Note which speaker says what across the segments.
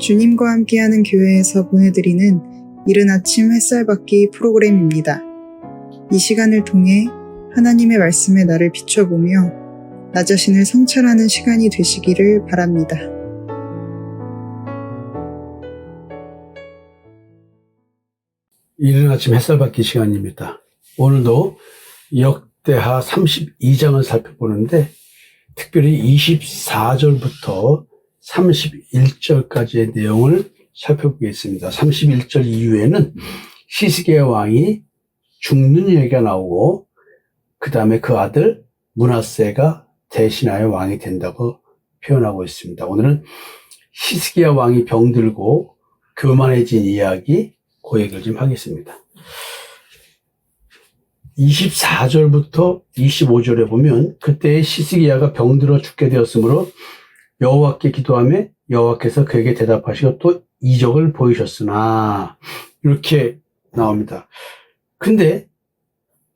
Speaker 1: 주님과 함께하는 교회에서 보내드리는 이른 아침 햇살받기 프로그램입니다. 이 시간을 통해 하나님의 말씀에 나를 비춰보며 나 자신을 성찰하는 시간이 되시기를 바랍니다.
Speaker 2: 이른 아침 햇살받기 시간입니다. 오늘도 역대하 32장을 살펴보는데 특별히 24절부터 31절까지의 내용을 살펴보겠습니다. 31절 이후에는 히스기야 왕이 죽는 얘기가 나오고 그 다음에 그 아들 므낫세가 대신하여 왕이 된다고 표현하고 있습니다. 오늘은 히스기야 왕이 병들고 교만해진 이야기 그 얘기를 좀 하겠습니다. 24절부터 25절에 보면 그때 히스기야가 병들어 죽게 되었으므로 여호와께 기도하며 여호와께서 그에게 대답하시고 또 이적을 보이셨으나 이렇게 나옵니다. 근데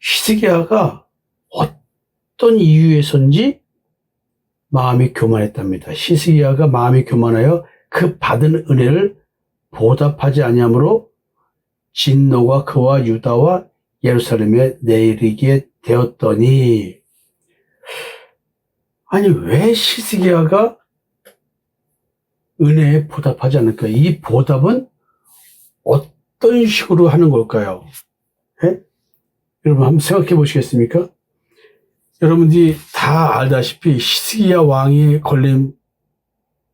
Speaker 2: 히스기야가 어떤 이유에선지 마음이 교만했답니다. 히스기야가 마음이 교만하여 그 받은 은혜를 보답하지 아니하므로 진노가 그와 유다와 예루살렘에 내리게 되었더니, 아니 왜 히스기야가 은혜에 보답하지 않을까요? 이 보답은 어떤 식으로 하는 걸까요? 예? 여러분 한번 생각해 보시겠습니까? 여러분들이 다 알다시피 히스기야 왕이 걸린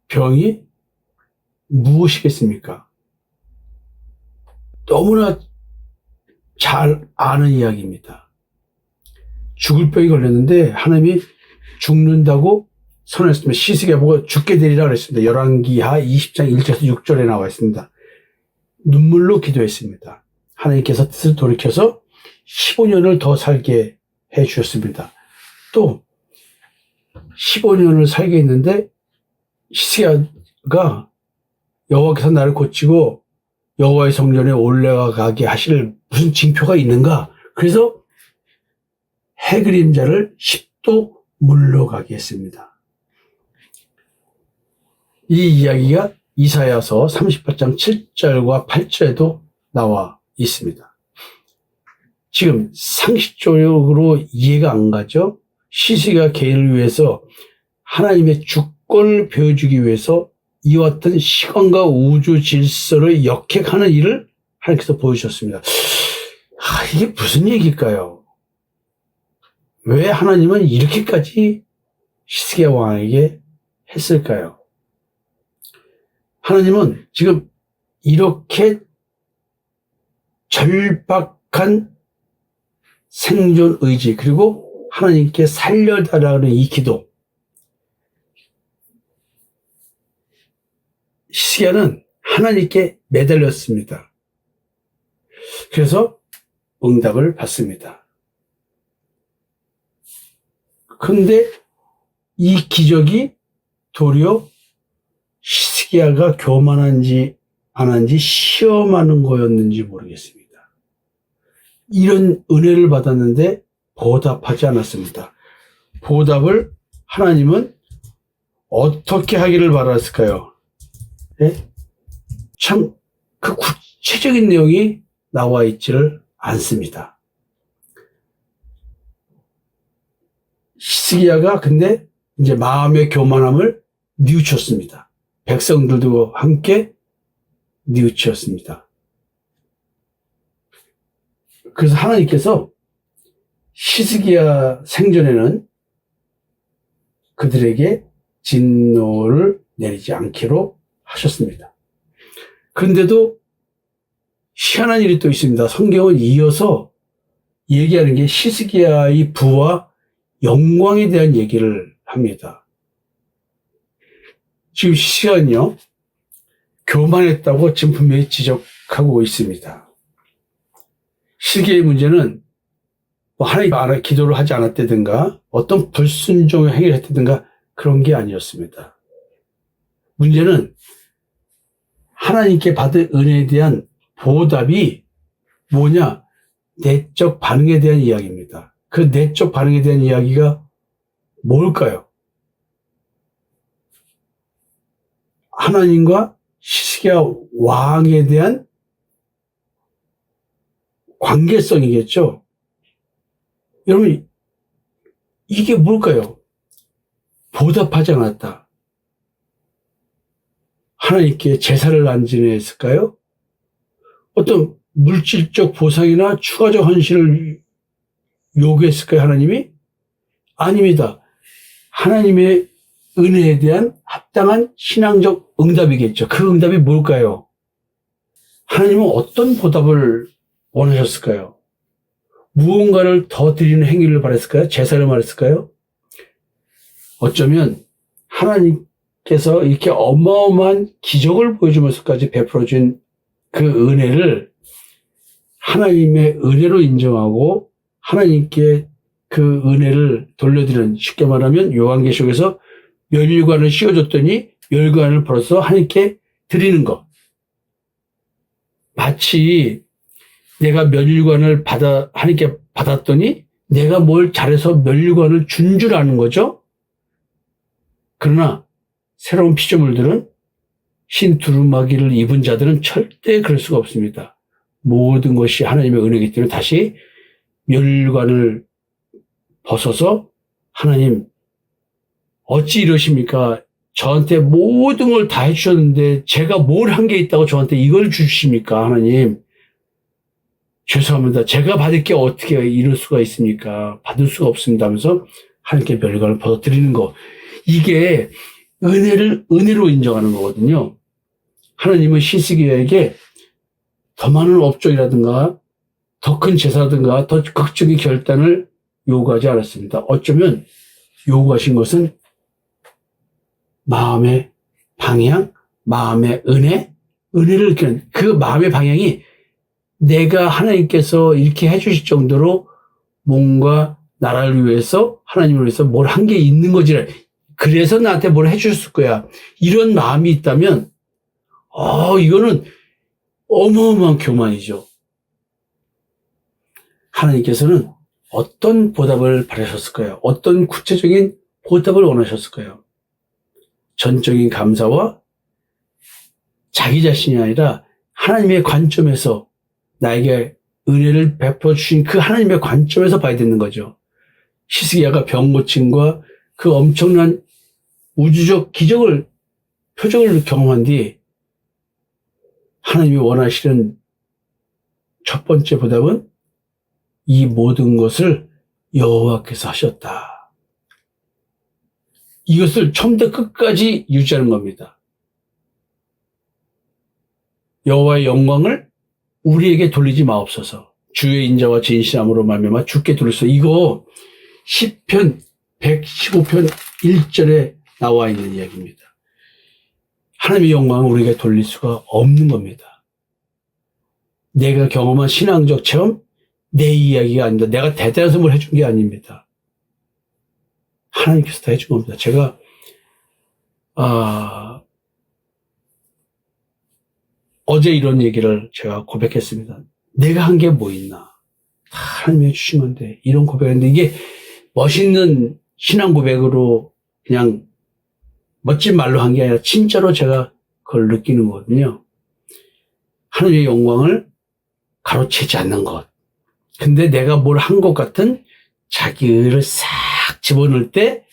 Speaker 2: 병이 무엇이겠습니까? 너무나 잘 아는 이야기입니다. 죽을 병이 걸렸는데 하나님이 죽는다고 선언했습니다. 히스기야 보고 죽게 되리라 그랬습니다. 열왕기하 20장 1절에서 6절에 나와 있습니다. 눈물로 기도했습니다. 하나님께서 뜻을 돌이켜서 15년을 더 살게 해 주셨습니다. 또 15년을 살게 했는데 히스기야가 여호와께서 나를 고치고 여호와의 성전에 올라가게 하실 무슨 징표가 있는가? 그래서 해 그림자를 10도 물러가게 했습니다. 이 이야기가 이사야서 38장 7절과 8절에도 나와 있습니다. 지금 상식적으로 이해가 안 가죠? 히스기야 개인을 위해서 하나님의 주권을 보여주기 위해서 이와 같은 시간과 우주 질서를 역행하는 일을 하나님께서 보여주셨습니다. 이게 무슨 얘기일까요? 왜 하나님은 이렇게까지 히스기야 왕에게 했을까요? 하나님은 지금 이렇게 절박한 생존 의지 그리고 하나님께 살려달라는 이 기도, 히스기야는 하나님께 매달렸습니다. 그래서 응답을 받습니다. 그런데 이 기적이 도리어 히스기야가 교만한지 안 한지 시험하는 거였는지 모르겠습니다. 이런 은혜를 받았는데 보답하지 않았습니다. 보답을 하나님은 어떻게 하기를 바랐을까요? 네? 참 그 구체적인 내용이 나와 있지를 않습니다. 히스기야가 근데 이제 마음의 교만함을 뉘우쳤습니다. 백성들도 함께 뉘우쳤습니다. 그래서 하나님께서 히스기야 생전에는 그들에게 진노를 내리지 않기로 하셨습니다. 그런데도 희한한 일이 또 있습니다. 성경은 이어서 얘기하는 게 히스기야의 부와 영광에 대한 얘기를 합니다. 지금 히스기야는요, 교만했다고 지금 분명히 지적하고 있습니다. 히스기야의 문제는 뭐 하나님 기도를 하지 않았다든가 어떤 불순종의 행위를 했다든가 그런 게 아니었습니다. 문제는 하나님께 받은 은혜에 대한 보답이 뭐냐? 내적 반응에 대한 이야기입니다. 그 내적 반응에 대한 이야기가 뭘까요? 하나님과 시스기야 왕에 대한 관계성이겠죠. 여러분, 이게 뭘까요? 보답하지 않았다. 하나님께 제사를 안 지냈을까요? 어떤 물질적 보상이나 추가적 헌신을 요구했을까요, 하나님이? 아닙니다. 하나님의 은혜에 대한 합당한 신앙적 응답이겠죠. 그 응답이 뭘까요? 하나님은 어떤 보답을 원하셨을까요? 무언가를 더 드리는 행위를 바랬을까요? 제사를 말했을까요? 어쩌면 하나님께서 이렇게 어마어마한 기적을 보여주면서까지 베풀어준 그 은혜를 하나님의 은혜로 인정하고 하나님께 그 은혜를 돌려드리는, 쉽게 말하면 요한계시록에서 멸관을 씌워줬더니 멸관을 벌어서 하나님께 드리는 것. 마치 내가 멸관을 하나님께 받았더니 내가 뭘 잘해서 멸관을 준 줄 아는 거죠. 그러나 새로운 피조물들은 흰 두루마기를 입은 자들은 절대 그럴 수가 없습니다. 모든 것이 하나님의 은혜이기 때문에 다시 멸관을 벗어서 하나님 어찌 이러십니까? 저한테 모든 걸 다 해주셨는데 제가 뭘 한 게 있다고 저한테 이걸 주십니까? 하나님 죄송합니다. 제가 받을 게 어떻게 이럴 수가 있습니까? 받을 수가 없습니다 하면서 하나님께 멸관을 벗어드리는 거. 이게 은혜로 인정하는 거거든요. 하나님은 시스기야에게 더 많은 업종이라든가 더 큰 제사라든가 더 극적인 결단을 요구하지 않았습니다. 어쩌면 요구하신 것은 마음의 방향, 마음의 은혜를 느끼는 그 마음의 방향이 내가 하나님께서 이렇게 해주실 정도로 뭔가 나라를 위해서 하나님을 위해서 뭘 한 게 있는 거지. 그래서 나한테 뭘 해주셨을 거야. 이런 마음이 있다면 이거는 어마어마한 교만이죠. 하나님께서는 어떤 보답을 바라셨을까요? 어떤 구체적인 보답을 원하셨을까요? 전적인 감사와 자기 자신이 아니라 하나님의 관점에서 나에게 은혜를 베풀어 주신 그 하나님의 관점에서 봐야 되는 거죠. 시스기야가 병 고침과 그 엄청난 우주적 표적을 경험한 뒤 하나님이 원하시는 첫 번째 보답은 이 모든 것을 여호와께서 하셨다. 이것을 처음부터 끝까지 유지하는 겁니다. 여호와의 영광을 우리에게 돌리지 마옵소서. 주의 인자와 진실함으로 말미암아 주께 돌리소서. 이거 시편 115편 1절에 나와 있는 이야기입니다. 하나님의 영광을 우리에게 돌릴 수가 없는 겁니다. 내가 경험한 신앙적 체험, 내 이야기가 아닙니다. 내가 대단해서 뭘 해준 게 아닙니다. 하나님께서 다 해준 겁니다. 제가 어제 이런 얘기를 제가 고백했습니다. 내가 한 게 뭐 있나? 다 하나님이 해주신 건데 이런 고백했는데 이게 멋있는 신앙 고백으로 그냥 멋진 말로 한 게 아니라 진짜로 제가 그걸 느끼는 거거든요. 하나님의 영광을 가로채지 않는 것. 근데 내가 뭘 한 것 같은 자기를 싹 집어넣을 때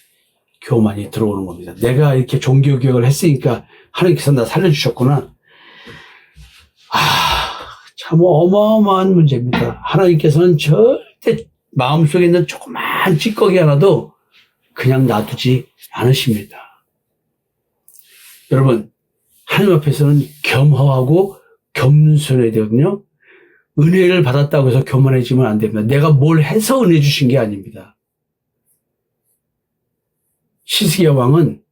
Speaker 2: 교만이 들어오는 겁니다. 내가 이렇게 종교개혁을 했으니까 하나님께서 나 살려주셨구나. 참 어마어마한 문제입니다. 하나님께서는 절대 마음속에 있는 조그만 찌꺼기 하나도 그냥 놔두지 않으십니다. 여러분, 하나님 앞에서는 겸허하고 겸손해야 되거든요. 은혜를 받았다고 해서 교만해지면 안 됩니다. 내가 뭘 해서 은혜 주신 게 아닙니다. 시스기야 왕은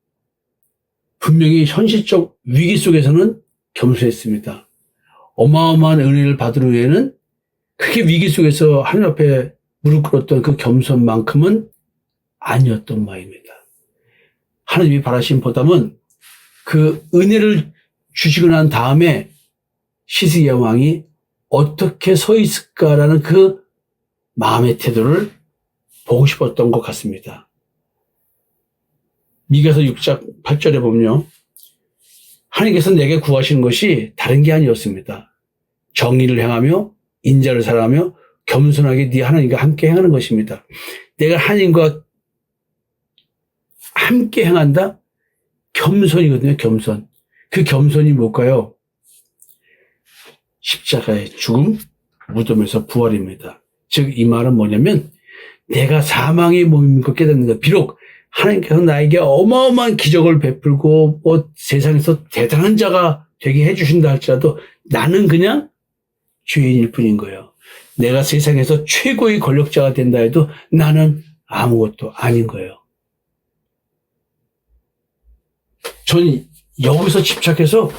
Speaker 2: 분명히 현실적 위기 속에서는 겸손했습니다. 어마어마한 은혜를 받을 후에는 크게 위기 속에서 하나님 앞에 무릎 꿇었던 그 겸손만큼은 아니었던 바입니다. 하나님이 바라신 보답은 그 은혜를 주시고 난 다음에 시스기야 왕이 어떻게 서 있을까라는 그 마음의 태도를 보고 싶었던 것 같습니다. 미가서 6장 8절에 보면요. 하나님께서 내게 구하시는 것이 다른 게 아니었습니다. 정의를 행하며 인자를 사랑하며 겸손하게 네 하나님과 함께 행하는 것입니다. 내가 하나님과 함께 행한다? 겸손이거든요. 겸손. 그 겸손이 뭘까요? 십자가의 죽음, 무덤에서 부활입니다. 즉 이 말은 뭐냐면 내가 사망의 몸인 것 깨닫는 것. 비록 하나님께서 나에게 어마어마한 기적을 베풀고 세상에서 대단한 자가 되게 해주신다 할지라도 나는 그냥 죄인일 뿐인 거예요. 내가 세상에서 최고의 권력자가 된다 해도 나는 아무것도 아닌 거예요. 저는 여기서 집착해서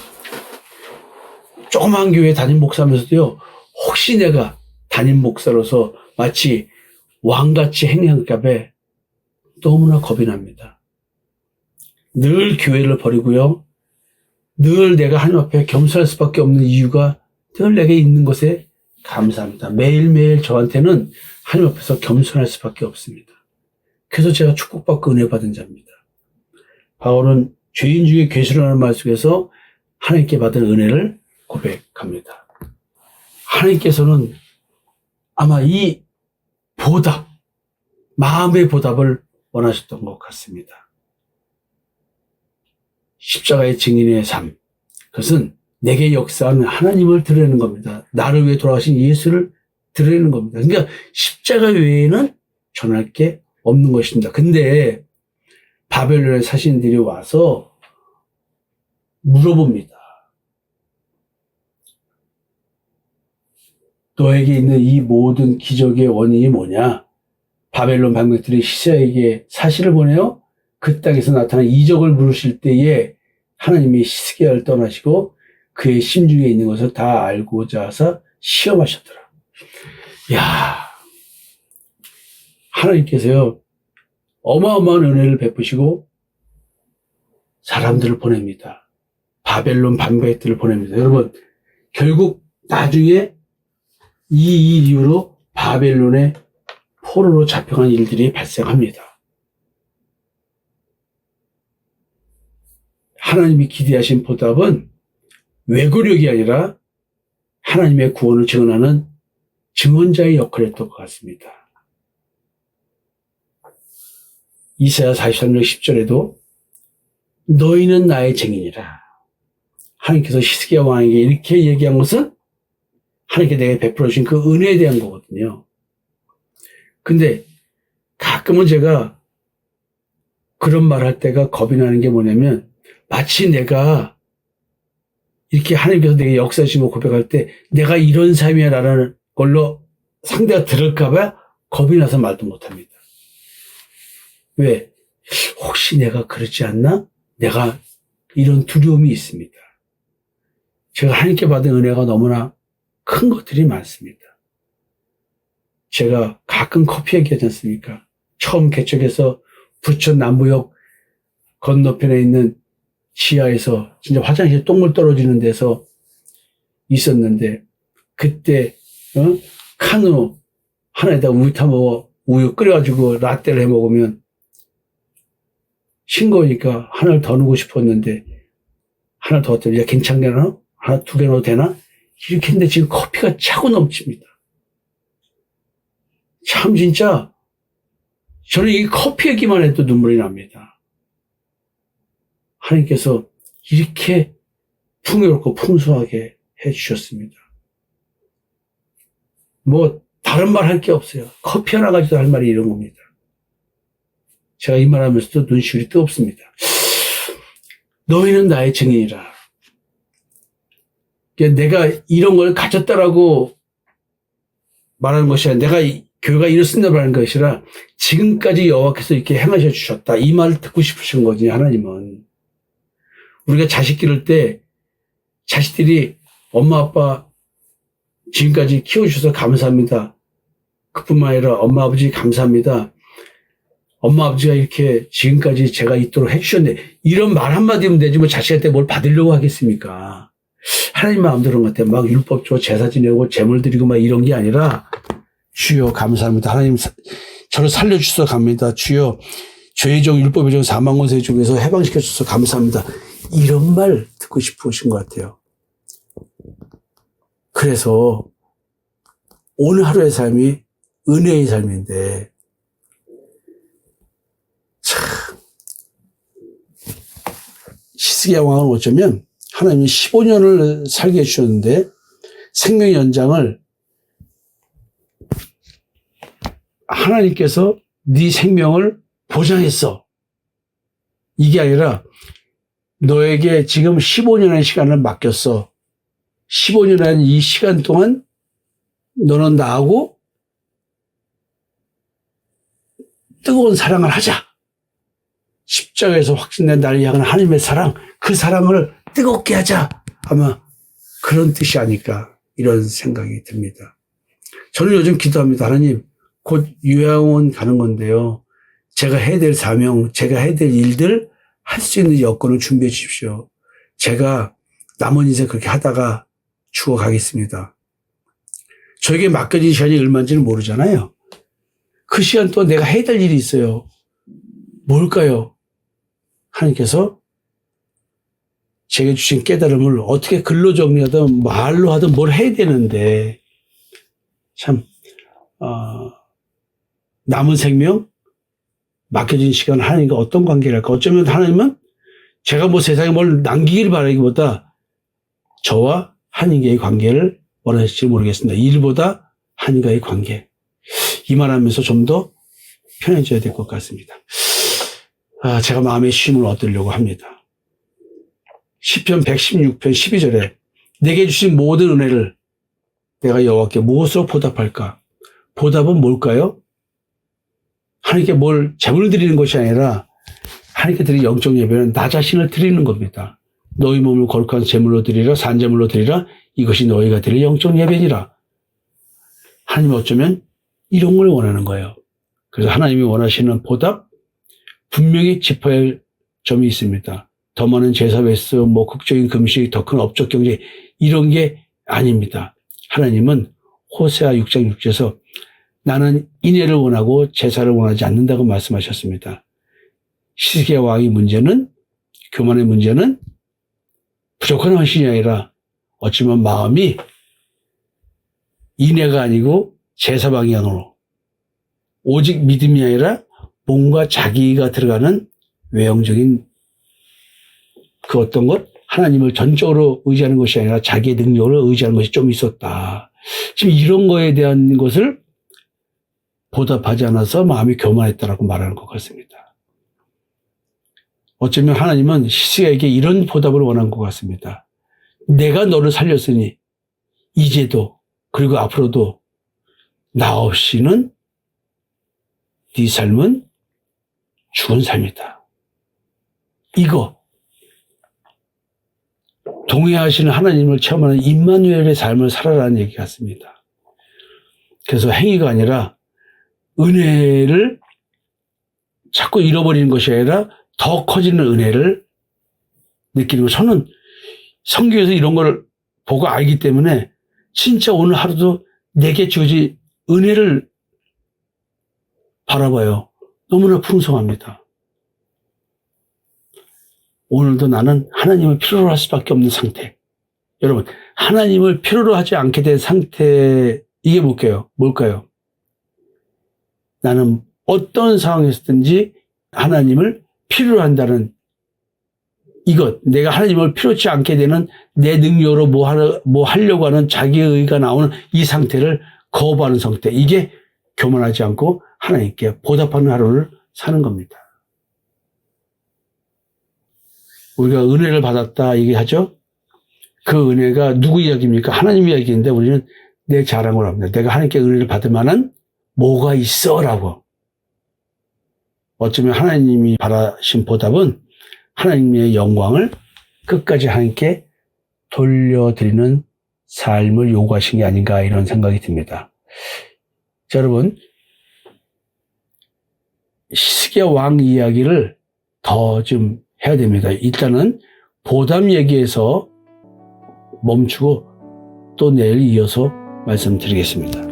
Speaker 2: 조그만 교회 담임 목사면서도요, 혹시 내가 담임 목사로서 마치 왕같이 행할까봐 너무나 겁이 납니다. 늘 교회를 버리고요, 늘 내가 하나님 앞에 겸손할 수밖에 없는 이유가 늘 내게 있는 것에 감사합니다. 매일매일 저한테는 하나님 앞에서 겸손할 수밖에 없습니다. 그래서 제가 축복받고 은혜 받은 자입니다. 바울은 죄인 중에 괴수라는 말 속에서 하나님께 받은 은혜를 고백합니다. 하나님께서는 아마 이 보답, 마음의 보답을 원하셨던 것 같습니다. 십자가의 증인의 삶, 그것은 내게 역사하는 하나님을 드러내는 겁니다. 나를 위해 돌아가신 예수를 드러내는 겁니다. 그러니까 십자가 외에는 전할 게 없는 것입니다. 근데 바벨론의 사신들이 와서 물어봅니다. 너에게 있는 이 모든 기적의 원인이 뭐냐? 바벨론 방백들이 히스기야에게 사실을 보내요. 그 땅에서 나타난 이적을 물으실 때에 하나님이 히스기야를 떠나시고 그의 심중에 있는 것을 다 알고자 하사 시험하셨더라. 야, 하나님께서요 어마어마한 은혜를 베푸시고 사람들을 보냅니다. 바벨론 방백들을 보냅니다. 여러분, 결국 나중에 이 일 이후로 바벨론의 포로로 잡혀간 일들이 발생합니다. 하나님이 기대하신 보답은 외고력이 아니라 하나님의 구원을 증언하는 증언자의 역할을 했던 것 같습니다. 이사야 43장 10절에도 너희는 나의 증인이라. 하나님께서 히스기야 왕에게 이렇게 얘기한 것은 하나님께 내게 베풀어 주신 그 은혜에 대한 거거든요. 근데 가끔은 제가 그런 말 할 때가 겁이 나는 게 뭐냐면 마치 내가 이렇게 하나님께서 내게 역사하신 거 고백할 때 내가 이런 삶이야 라는 걸로 상대가 들을까 봐 겁이 나서 말도 못합니다. 왜? 혹시 내가 그렇지 않나? 내가 이런 두려움이 있습니다. 제가 하나님께 받은 은혜가 너무나 큰 것들이 많습니다. 제가 가끔 커피 얘기하지 않습니까? 처음 개척해서 부천 남부역 건너편에 있는 지하에서 진짜 화장실에 똥물 떨어지는 데서 있었는데 그때 카누 하나에다 우유 타먹어 우유 끓여가지고 라떼를 해먹으면 싱거우니까 하나를 더 넣고 싶었는데 하나 더 넣었더니 야 괜찮겠나? 하나 두 개 넣어도 되나? 이렇게 했는데 지금 커피가 차고 넘칩니다. 참 진짜 저는 이 커피 얘기만 해도 눈물이 납니다. 하나님께서 이렇게 풍요롭고 풍성하게 해주셨습니다. 뭐 다른 말 할 게 없어요. 커피 하나 가지고 할 말이 이런 겁니다. 제가 이 말하면서도 눈시울이 뜨겁습니다. 너희는 나의 증인이라. 내가 이런 걸 가졌다라고 말하는 것이 아니라 내가 교회가 이렇습니다 말하는 것이 아니라 지금까지 여호와께서 이렇게 행하셔 주셨다. 이 말을 듣고 싶으신 거지 하나님은. 우리가 자식 기를 때 자식들이 엄마 아빠 지금까지 키워주셔서 감사합니다. 그뿐만 아니라 엄마 아버지 감사합니다. 엄마 아버지가 이렇게 지금까지 제가 있도록 해주셨는데 이런 말 한마디면 되지 뭐 자식한테 뭘 받으려고 하겠습니까? 하나님 마음대로 그런 것 같아. 막 율법 줘 제사 지내고 제물 드리고 막 이런 게 아니라 주여 감사합니다. 하나님 저를 살려주셔서 감사합니다. 주여 죄의 종 율법의 종 사망권세 중에서 해방시켜 주셔서 감사합니다. 이런 말 듣고 싶으신 것 같아요. 그래서 오늘 하루의 삶이 은혜의 삶인데, 참, 히스기야 왕은 어쩌면 하나님이 15년을 살게 해주셨는데 생명 연장을 하나님께서 네 생명을 보장했어. 이게 아니라 너에게 지금 15년의 시간을 맡겼어. 15년이라는 이 시간 동안 너는 나하고 뜨거운 사랑을 하자. 십자가에서 확신된 나를 향한 하나님의 사랑, 그 사랑을 뜨겁게 하자. 아마 그런 뜻이 아닐까 이런 생각이 듭니다. 저는 요즘 기도합니다. 하나님, 곧 요양원 가는 건데요. 제가 해야 될 사명, 제가 해야 될 일들 할 수 있는 여건을 준비해 주십시오. 제가 남은 인생 그렇게 하다가 죽어가겠습니다. 저에게 맡겨진 시간이 얼마인지는 모르잖아요. 그 시간 동안 내가 해야 될 일이 있어요. 뭘까요? 하나님께서 제게 주신 깨달음을 어떻게 글로 정리하든 말로 하든 뭘 해야 되는데, 참 남은 생명, 맡겨진 시간 하나님과 어떤 관계랄까? 어쩌면 하나님은 제가 뭐 세상에 뭘 남기기를 바라기보다 저와 하나님과의 관계를 원하실지 모르겠습니다. 일보다 하나님과의 관계. 이 말하면서 좀 더 편해져야 될 것 같습니다. 제가 마음의 쉼을 얻으려고 합니다. 시편 116편 12절에 내게 주신 모든 은혜를 내가 여호와께 무엇으로 보답할까? 보답은 뭘까요? 하나님께 뭘 제물을 드리는 것이 아니라 하나님께 드리는 영적 예배는 나 자신을 드리는 겁니다. 너희 몸을 거룩한 제물로 드리라, 산제물로 드리라, 이것이 너희가 드릴 영적 예배니라. 하나님은 어쩌면 이런 걸 원하는 거예요. 그래서 하나님이 원하시는 보답, 분명히 짚어야 할 점이 있습니다. 더 많은 제사 횟수, 뭐 극적인 금식, 더 큰 업적 경제, 이런 게 아닙니다. 하나님은 호세아 6장 6절에서 나는 인애를 원하고 제사를 원하지 않는다고 말씀하셨습니다. 히스기야 왕의 문제는, 교만의 문제는 부족한 헌신이 아니라 어쩌면 마음이 인애가 아니고 제사 방향으로, 오직 믿음이 아니라 뭔가 자기가 들어가는 외형적인 그 어떤 것, 하나님을 전적으로 의지하는 것이 아니라 자기의 능력을 의지하는 것이 좀 있었다. 지금 이런 거에 대한 것을 보답하지 않아서 마음이 교만했다라고 말하는 것 같습니다. 어쩌면 하나님은 히스기야에게 이런 보답을 원한 것 같습니다. 내가 너를 살렸으니 이제도 그리고 앞으로도 나 없이는 네 삶은 죽은 삶이다. 이거 동의하시는 하나님을 체험하는 임마누엘의 삶을 살아라는 얘기 같습니다. 그래서 행위가 아니라 은혜를 자꾸 잃어버리는 것이 아니라 더 커지는 은혜를 느끼는 거. 저는 성경에서 이런 걸 보고 알기 때문에 진짜 오늘 하루도 내게 주어진 은혜를 바라봐요. 너무나 풍성합니다. 오늘도 나는 하나님을 필요로 할 수밖에 없는 상태. 여러분, 하나님을 필요로 하지 않게 된 상태, 이게 뭘까요? 나는 어떤 상황에서든지 하나님을 필요로 한다는 이것, 내가 하나님을 필요치 않게 되는 내 능력으로 뭐 하려고 하는 자기의 의가 나오는 이 상태를 거부하는 상태. 이게 교만하지 않고 하나님께 보답하는 하루를 사는 겁니다. 우리가 은혜를 받았다 얘기하죠? 그 은혜가 누구 이야기입니까? 하나님 이야기인데 우리는 내 자랑을 합니다. 내가 하나님께 은혜를 받을 만한 뭐가 있어? 라고. 어쩌면 하나님이 바라신 보답은 하나님의 영광을 끝까지 하나님께 돌려드리는 삶을 요구하신 게 아닌가 이런 생각이 듭니다. 자, 여러분, 히스기야 왕 이야기를 더 좀 해야 됩니다. 일단은 보답 얘기에서 멈추고 또 내일 이어서 말씀드리겠습니다.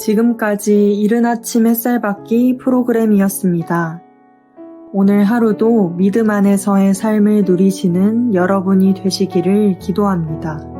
Speaker 3: 지금까지 이른 아침 햇살 받기 프로그램이었습니다. 오늘 하루도 믿음 안에서의 삶을 누리시는 여러분이 되시기를 기도합니다.